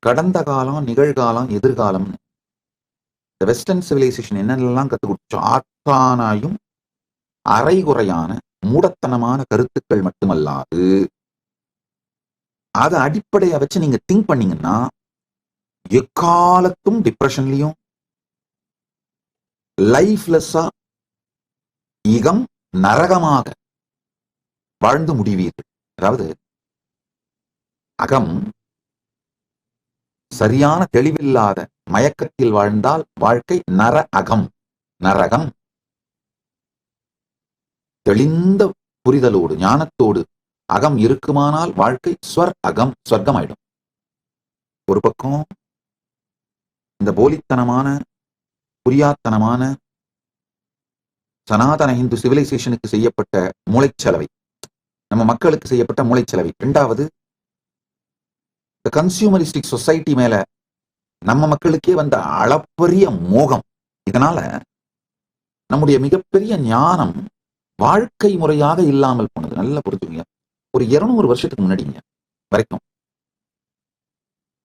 கடந்த காலம், நிகழ்காலம், எதிர்காலம். இந்த வெஸ்டர்ன் சிவிலைசேஷன் என்னென்னலாம் கற்றுக் கொடுத்தோ ஆத்தானாயும் அரைகுறையான மூடத்தனமான கருத்துக்கள் மட்டுமல்லாது அதை அடிப்படையா வச்சு நீங்க திங்க் பண்ணீங்கன்னா எக்காலத்தும் டிப்ரெஷன்லயும் லைஃப்லெஸ்ஸா இகம் நரகமாக வாழ்ந்து முடிவீர்கள். அதாவது அகம் சரியான தெளிவில்லாத மயக்கத்தில் வாழ்ந்தால் வாழ்க்கை நரகம். தெளிந்த புரிதலோடு ஞானத்தோடு அகம் இருக்குமானால் வாழ்க்கை சொர்க்கம் ஆயிடும். ஒரு பக்கம் இந்த போலித்தனமான புரியாத்தனமான சனாதன இந்து சிவிலைசேஷனுக்கு செய்யப்பட்ட மூளைச்சலவை, நம்ம மக்களுக்கு செய்யப்பட்ட மூளைச்சலவை. இரண்டாவது, இந்த கன்சியூமரிஸ்டிக் சொசைட்டி மேல நம்ம மக்களுக்கே வந்த அளப்பரிய மோகம். இதனால நம்முடைய மிகப்பெரிய ஞானம் வாழ்க்கை முறையாக இல்லாமல் போனது. நல்லா புரிஞ்சுங்க. ஒரு 200 வருஷத்துக்கு முன்னாடிங்க வரைக்கும்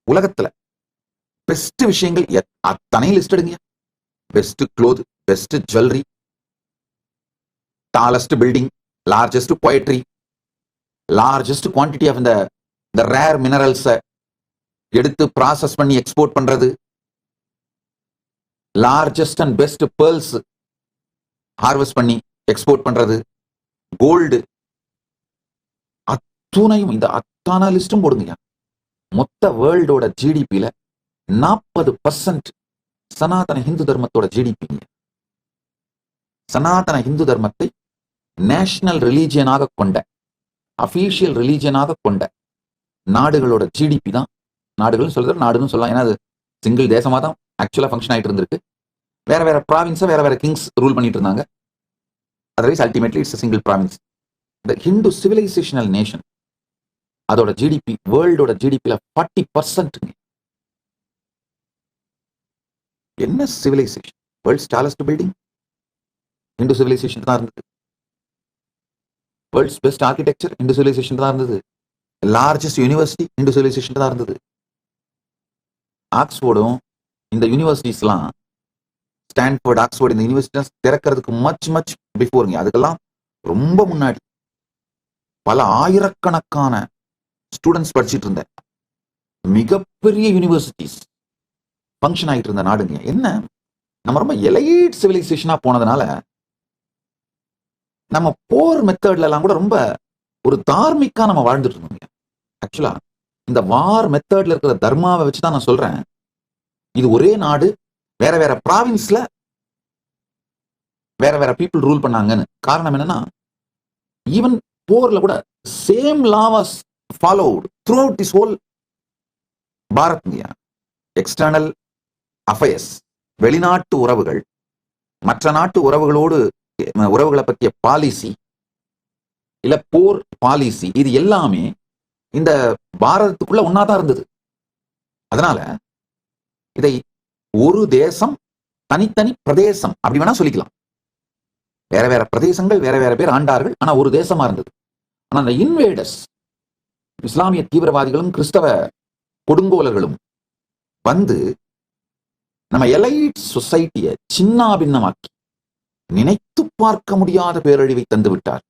உலகத்துல பெஸ்ட் விஷயங்கள் அத்தனை லிஸ்ட் எடுங்க. Best cloth, best jewellery, tallest building, largest poetry, largest quantity of இந்த ரேர் மினரல்ஸை எடுத்து ப்ராசஸ் பண்ணி எக்ஸ்போர்ட் பண்றது, largest and best pearls harvest பண்ணி எக்ஸ்போர்ட் பண்றது, கோல்டு, அத்துணையும் இந்த அத்தான லிஸ்டும் போடுங்க. மொத்த வேர்ல்டோட ஜிடிபியில 40% சனாதன இந்து தர்மத்தோட ஜிடிபி. சனாதன இந்து தர்மத்தை நேஷனல் ரிலீஜியனாக கொண்ட, அபிஷியல் ரிலீஜியனாக கொண்ட நாடுகளோட ஜிடிபி தான். நாடுகள் சொல்றது நாடுன்னு சொல்லலாம், ஏன்னா அது சிங்கிள் தேசமா தான் ஆக்சுவலா ஃபங்க்ஷன் ஆயிட்டு இருந்திருக்கு. வேற வேற ப்ராவின்ஸை வேற வேற கிங்ஸ் ரூல் பண்ணிட்டு இருந்தாங்க. Otherwise ultimately it's single province. இந்த ஹிந்து சிவிலைசேஷனல் நேஷன் அதோட ஜிடிபி வேர்ல்டோட ஜிடிபியில 40%. என்ன civilisation? World's tallest building Hindu civilisation தான் இருந்தது. World's best architecture Hindu civilisation தான் இருந்தது. லார்ஜஸ்ட் யூனிவர்சிட்டி இந்து சிவிலைசேஷன் தான் இருந்தது. ஆக்ஸ்போர்டும் இந்த யூனிவர்சிட்டிஸ்லாம், ஸ்டான்ஃபோர்ட், ஆக்ஸ்போர்ட், இந்த யூனிவர்சிட்டிஸ் திறக்கிறதுக்கு மச் பிஃபோருங்க. அதுக்கெல்லாம் ரொம்ப முன்னாடி பல ஆயிரக்கணக்கான ஸ்டூடெண்ட்ஸ் படிச்சுட்டு இருந்த மிகப்பெரிய யூனிவர்சிட்டிஸ் ஃபங்க்ஷன் ஆகிட்டு இருந்த நாடுங்க. என்ன, நம்ம ரொம்ப எலைட் சிவிலைசேஷனா போனதுனால நம்ம போர் மெத்தட்ல எல்லாம் கூட ரொம்ப ஒரு தார்மிக்கா நம்ம வாழ்ந்துட்டு இருந்தோம். ஆக்சுவலா இந்த வார் மெத்தட்ல இருக்கிற தர்மாவை வச்சுதான் நான் சொல்றேன், இது ஒரே நாடு, வேற வேற ப்ராவின்ஸ்ல வேற வேற பீப்புள் ரூல் பண்ணாங்கன்னு. காரணம் என்னன்னா, ஈவன் போர்ல கூட same law was followed through out this whole Bharat. External affairs, வெளிநாட்டு உறவுகள், மற்ற நாட்டு உறவுகளை பற்றிய பாலிசி, இல்ல போர் பாலிசி, இது எல்லாமே இந்த பாரதத்துக்குள்ள ஒன்னாதான் இருந்தது. அதனால இதை ஒரு தேசம், தனித்தனி பிரதேசம் அப்படி வேணா சொல்லிக்கலாம். வேற வேற பிரதேசங்கள், வேற வேற பேர் ஆண்டார்கள், ஆனா ஒரு தேசமா இருந்தது. ஆனா அந்த இன்வேடர்ஸ், இஸ்லாமிய தீவிரவாதிகளும் கிறிஸ்தவ கொடுங்கோலர்களும் வந்து நம்ம எலைட் சொசைட்டியை சின்னாபின்னமாக்கி நினைத்து பார்க்க முடியாத பேரழிவை தந்து விட்டார்.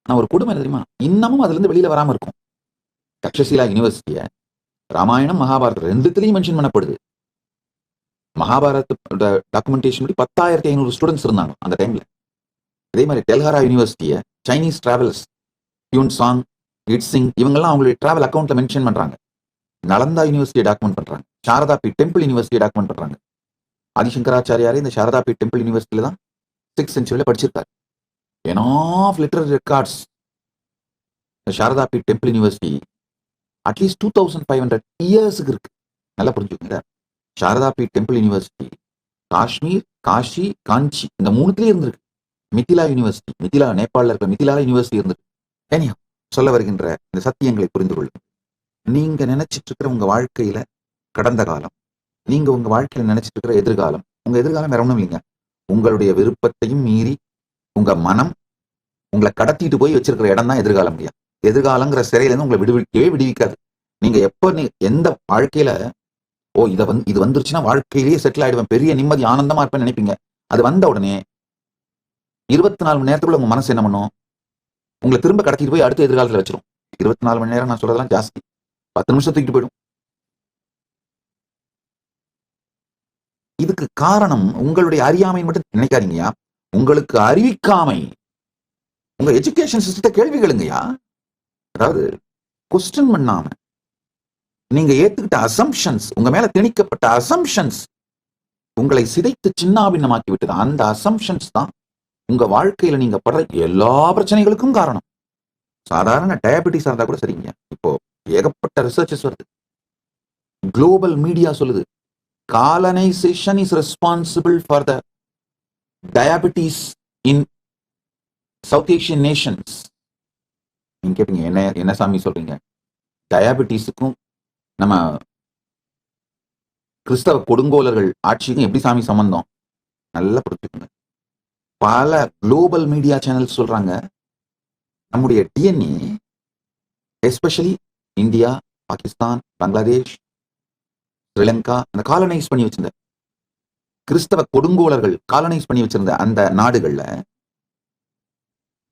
நான் ஒரு கொடுமை தெரியுமா, இன்னமும் அதுல இருந்து வெளியில வராம இருக்கும். தக்ஷசீலா யூனிவர்சிட்டிய ராமாயணம், மகாபாரதம் ரெண்டுத்திலையும் மென்ஷன் பண்ணப்படுது. மகாபாரத டாக்குமெண்டேஷன் படி 10,500 ஸ்டூடெண்ட்ஸ் இருந்தாங்க அந்த டைம்ல. அதே மாதிரி டெல்ஹாரா யூனிவர்சிட்டிய சைனீஸ் டிராவல்ஸ், ஹியூன் சாங், இட்சிங், இவங்கெல்லாம் அவங்களுடைய டிராவல் அக்கௌண்ட்ல மென்ஷன் பண்றாங்க. நலந்தா யூனிவர்சிட்டியை டாக்குமெண்ட் பண்றாங்க. சாரதா பீட் டெம்பிள் யூனிவர்சிட்டியை டாக்குமெண்ட் பண்றாங்க. ஆதிசங்கராச்சாரியாரே இந்த சாரதா பீட் டெம்பிள் யூனிவர்சிட்டியில தான் 6th century படிச்சிருக்காரு. Of literary records. இந்த Sharada Peeth temple university at least 2500 இயர்ஸுக்கு இருக்கு. நல்லா புரிஞ்சுக்கோங்க. சாரதா பீட் டெம்பிள் யூனிவர்சிட்டி காஷ்மீர், காஷி, காஞ்சி இந்த 3த்துலயும் இருந்திருக்கு. மிதிலா யூனிவர்சிட்டி, மிதிலா நேபாளில் இருக்கிற மிதிலா யூனிவர்சிட்டி இருந்திருக்கு. ஏனியா சொல்ல வருகின்ற இந்த சத்தியங்களை புரிந்து கொள்ளுங்க. நீங்க நினைச்சிட்டு இருக்கிற உங்க வாழ்க்கையில கடந்த காலம், நீங்க உங்க வாழ்க்கையில நினைச்சிட்டு இருக்கிற எதிர்காலம், உங்க எதிர்காலம் வேற ஒண்ணும் இல்லைங்க. உங்களுடைய விருப்பத்தையும் மீறி உங்க மனம் உங்களை கடத்திட்டு போய் வச்சிருக்கிற இடம் தான் எதிர்காலம். எதிர்காலங்கிற சிறையில இருந்து உங்களை விடுவிக்கவே விடுவிக்காது. நீங்க எப்ப எந்த வாழ்க்கையில இது வந்துருச்சுன்னா வாழ்க்கையிலேயே செட்டில் ஆயிடுவேன், பெரிய நிம்மதி ஆனந்தமா இருப்பேன்னு நினைப்பீங்க. அது வந்த உடனே 24 மணி நேரத்துக்குள்ள உங்க மனசு என்ன பண்ணும்? உங்களை திரும்ப கடத்திட்டு போய் அடுத்த எதிர்காலத்துல வச்சிரும். 24 மணி நேரம் நான் சொல்றதெல்லாம் ஜாஸ்தி. 10 நிமிஷம் தூக்கிட்டு போயிடும். இதுக்கு காரணம் உங்களுடைய அறியாமை மட்டும் நினைக்காதீங்கயா. உங்களுக்கு அறிவிக்காமை. உங்க எஜுகேஷன் சிஸ்டத்தை கேள்வி கேளுங்கயா. அதாவது கொஸ்டின் பண்ணாம நீங்க ஏத்துக்கிட்ட அசம்ஷன்ஸ், உங்க மேல திணிக்கப்பட்ட அசம்ஷன்ஸ் உங்களை சிதைத்து சின்னாபின்னமாக்கி விட்டது. அந்த அசம்ஷன்ஸ் தான் உங்க வாழ்க்கையில நீங்க படுற எல்லா பிரச்சனைகளுக்கும் காரணம். சாதாரண டயபெட்டிஸ் இருந்தா கூட சரிங்க. இப்போ ஏகப்பட்ட ரிசர்ச்சஸ் வருது. குளோபல் மீடியா சொல்லுது, colonisation is responsible for the diabetes in South Asian Nations. நீங்க கேப்பீங்க, என்ன சாமி சொல்றீங்க? டயபெட்டிஸுக்கும் நம்ம கிறிஸ்தவ கொடுங்கோலர்கள் ஆட்சிக்கும் எப்படி சாமி சம்பந்தம்? நல்லா புரிஞ்சுக்கோங்க. பல குளோபல் மீடியா சேனல்ஸ் சொல்றாங்க, நம்முடைய DNA especially India, Pakistan, Bangladesh, Sri Lanka, அந்த காலனைஸ் பண்ணி வச்சிருந்த கிறிஸ்தவ கொடுங்கோலர்கள் காலனைஸ் பண்ணி வச்சிருந்த அந்த நாடுகள்ல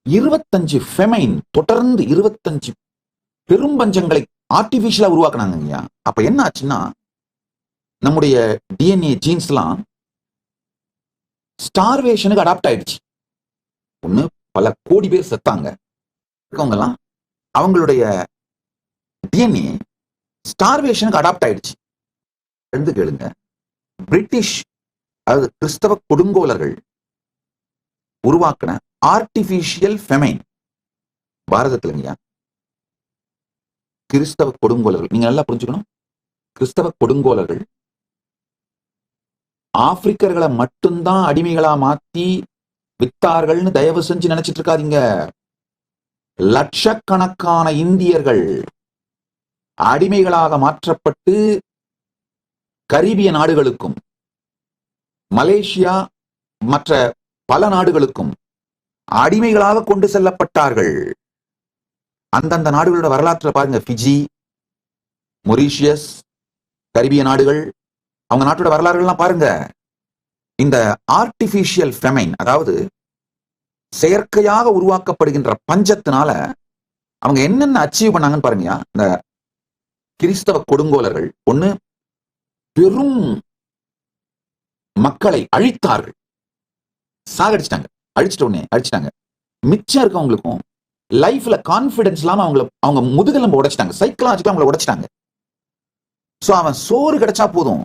25 ஃபெமைன், தொடர்ந்து 25 பெரும் பஞ்சங்களை ஆர்டிபிஷியலா உருவாக்குனாங்க. அப்ப என்ன ஆச்சுன்னா, நம்முடைய டிஎன்ஏ ஜீன்ஸ்லாம் ஸ்டார்வேஷனுக்கு அடாப்ட் ஆயிடுச்சு. ஒண்ணு, பல கோடி பேர் செத்தாங்க. இருக்கவங்கலாம் அவங்களுடைய டிஎன்ஏ ஸ்டார்வேஷனுக்கு அடாப்ட் ஆயிடுச்சு. ரெண்டு கேளுங்க, பிரிட்டிஷ் அதாவது கிறிஸ்தவ கொடுங்கோலர்கள் உருவாக்கின ஆர்டிபிஷியல் ஃபெமைன் பாரதத்துலங்கயா. கிறிஸ்தவ கொடுங்கோலர்கள், நீங்க நல்லா புரிஞ்சுக்கணும், கிறிஸ்தவ கொடுங்கோலர்கள் ஆப்பிரிக்கர்களை மட்டும்தான் அடிமைகளா மாத்தி வித்தார்கள்னு தயவு செஞ்சு நினைச்சிட்டு இருக்காதீங்க. லட்சக்கணக்கான இந்தியர்கள் அடிமைகளாக மாற்றப்பட்டு கரீபிய நாடுகளுக்கும் மலேசியா மற்ற பல நாடுகளுக்கும் அடிமைகளாக கொண்டு செல்லப்பட்டார்கள். அந்தந்த நாடுகளோட வரலாற்றை பாருங்க. பிஜி, மொரீஷியஸ், கரீபிய நாடுகள், அவங்க நாட்டோட வரலாறுகள்லாம் பாருங்க. இந்த ஆர்டிபிஷியல் ஃபெமைன், அதாவது செயற்கையாக உருவாக்கப்படுகின்ற பஞ்சத்தினால அவங்க என்னென்ன அச்சீவ் பண்ணாங்கன்னு பாருங்க. இந்த கிறிஸ்தவ கொடுங்கோலர்கள் ஒண்ணு, பெரும் மக்களை அழித்தார்கள், சாகடிச்சிட்டாங்க. அழிச்சிட்டாங்க. மிச்சம் இருக்கவங்களுக்கும் லைஃப்ல கான்பிடன்ஸ் இல்லாம அவங்க முதுகெலும்பு உடைச்சிட்டாங்க, சைக்கலாஜிக்கலா அவங்களை உடைச்சிட்டாங்க. சோ அவன் சோறு கிடைச்சா போதும்,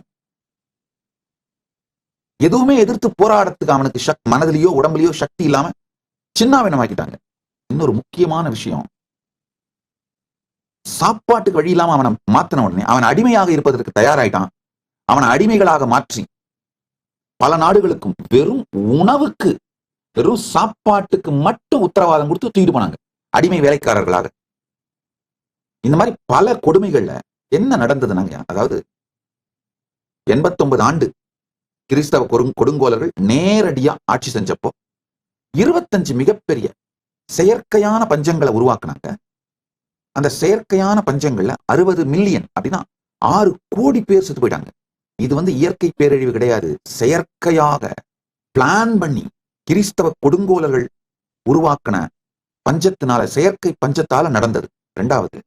எதுவுமே எதிர்த்து போராடத்துக்கு அவனுக்கு மனதிலேயோ உடம்புலயோ சக்தி இல்லாம சின்னாவினமாக்கிட்டாங்க. இன்னொரு முக்கியமான விஷயம், சாப்பாட்டுக்கு வழி இல்லாம அவனை மாத்தின உடனே அவன் அடிமையாக இருப்பதற்கு தயாராயிட்டான். அவனை அடிமைகளாக மாற்றி பல நாடுகளுக்கும் வெறும் உணவுக்கு, வெறும் சாப்பாட்டுக்கு மட்டும் உத்தரவாதம் கொடுத்து தூக்கிட்டு போனாங்க, அடிமை வேலைக்காரர்களாக. இந்த மாதிரி பல கொடுமைகள்ல என்ன நடந்ததுனாங்க, அதாவது 89 ஆண்டு கிறிஸ்தவ கொடுங்கோலர்கள் நேரடியா ஆட்சி செஞ்சப்போ 25 மிகப்பெரிய செயற்கையான பஞ்சங்களை உருவாக்குனாங்க. அந்த செயற்கையான பஞ்சங்கள்ல 60 மில்லியன், அப்படின்னா 6 கோடி பேர் செத்து போயிட்டாங்க. இது இயற்கை பேரழிவு கிடையாது, செயற்கையாக பிளான் பண்ணி கிறிஸ்தவ கொடுங்கோலர்கள் உருவாக்கின பஞ்சத்தினால, செயற்கை பஞ்சத்தால நடந்தது. ரெண்டாவது,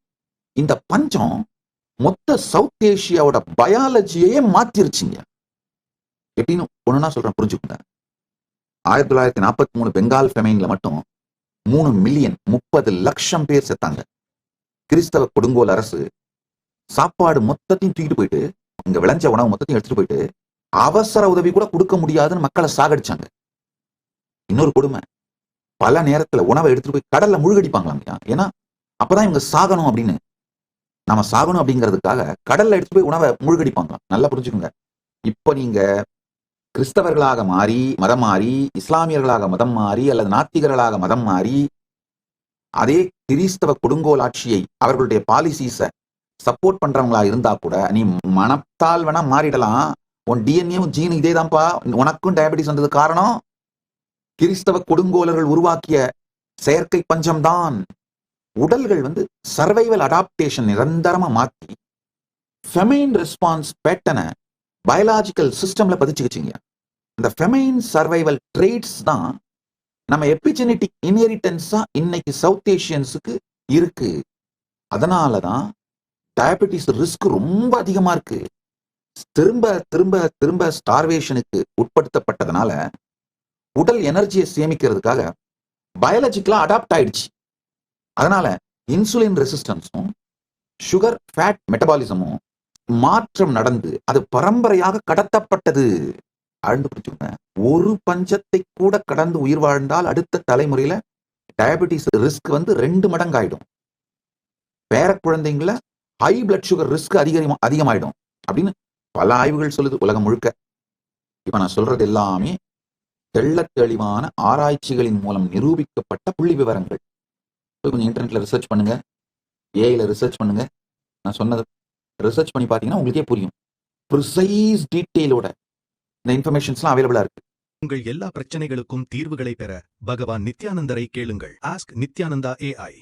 இந்த பஞ்சம் மொத்த சவுத் ஏசியாவோட பயாலஜியே மாத்திருச்சுங்க. எப்படின்னு ஒண்ணுன்னா சொல்றேன், புரிஞ்சுக்கோங்க. 1943 பெங்கால் ஃபெமைன்ல மட்டும் 3 மில்லியன் 30 லட்சம் பேர் செத்தாங்க. கிறிஸ்தவ கொடுங்கோல் அரசு சாப்பாடு மொத்தத்தையும் தூக்கிட்டு போயிட்டு, இங்க விளைஞ்ச உணவு மொத்தத்தையும் எடுத்துட்டு போயிட்டு அவசர உதவி கூட கொடுக்க முடியாதுன்னு மக்களை சாகடிச்சாங்க. இன்னொரு கொடுமை, பல நேரத்துல உணவை எடுத்துட்டு போய் கடல்ல முழுகடிப்பாங்களாம். ஏன்னா அப்பதான் இவங்க சாகணும் அப்படின்னு, நாம சாகணும் அப்படிங்கிறதுக்காக கடல்ல எடுத்துட்டு போய் உணவை முழுகடிப்பாங்களாம். நல்லா புரிஞ்சுக்கோங்க. இப்ப நீங்க கிறிஸ்தவர்களாக மாறி மதம் மாறி, இஸ்லாமியர்களாக மதம் மாறி, அல்லது நாத்திகர்களாக மதம் மாறி, அதே கிறிஸ்தவ கொடுங்கோல் ஆட்சியை அவர்களுடைய பாலிசிஸ சப்போர்ட் பண்றவங்களா இருந்தா கூட நீ மனத்தால் வேணா மாறிடலாம். உன் டிஎன்ஏவும் ஜீன் இதே தான்ப்பா, உனக்கும் டயபெட்டிஸ் வந்தது காரணம் கிறிஸ்தவ கொடுங்கோலர்கள் உருவாக்கிய செயற்கை பஞ்சம்தான். உடல்கள் வந்து சர்வைவல் அடாப்டேஷன் நிரந்தரமா மாத்தி ஃபெமைன் ரெஸ்பான்ஸ் பேட்டனை பயாலாஜிக்கல் சிஸ்டம்ல பதிச்சுக்கிச்சிங்க. இந்த ஃபெமைன் சர்வைவல் ட்ரேட்ஸ் தான் நம்ம எபிஜெனட்டிக் இன்ஹெரிட்டன்ஸா இன்னைக்கு சவுத் ஏஷியன்ஸுக்கு இருக்கு. அதனாலதான் டயபெட்டிஸ் ரிஸ்க் ரொம்ப அதிகமா இருக்கு. திரும்ப திரும்ப திரும்ப ஸ்டார்வேஷனுக்கு உட்படுத்தப்பட்டதுனால உடல் எனர்ஜியை சேமிக்கிறதுக்காக பயாலஜிக்கலா அடாப்ட் ஆயிடுச்சு. அதனால இன்சுலின் ரெசிஸ்டன்ஸும் சுகர் ஃபேட் மெட்டபாலிசமும் மாற்றம் நடந்து அது பரம்பரையாக கடத்தப்பட்டது. ஆழ்ந்து பிடிச்சுங்க. ஒரு பஞ்சத்தை கூட கடந்து உயிர் வாழ்ந்தால் அடுத்த தலைமுறையில டயபெட்டிஸ் ரிஸ்க் வந்து 2 மடங்கு ஆயிடும். பேர குழந்தைங்கள ஹை பிளட் சுகர் ரிஸ்க் அதிகமாயிடும் அப்படின்னு பல ஆய்வுகள் சொல்லுது உலகம் முழுக்க. இப்ப நான் சொல்றது எல்லாமே தெள்ளத் தெளிவான ஆராய்ச்சிகளின் மூலம் நிரூபிக்கப்பட்ட புள்ளி விவரங்கள். கொஞ்சம் இன்டர்நெட்ல ரிசர்ச் பண்ணுங்க, ஏஐல ரிசர்ச் பண்ணுங்க. நான் சொன்னது ரிசர்ச் பண்ணி பார்த்தீங்கன்னா உங்களுக்கே புரியும். ப்ரிசைஸ் டீட்டெயிலோட இந்த இன்ஃபர்மேஷன்ஸ்லாம் அவைலபிளா இருக்கு. உங்கள் எல்லா பிரச்சனைகளுக்கும் தீர்வுகளை பெற பகவான் நித்யானந்தரை கேளுங்கள். Ask Nithyananda AI.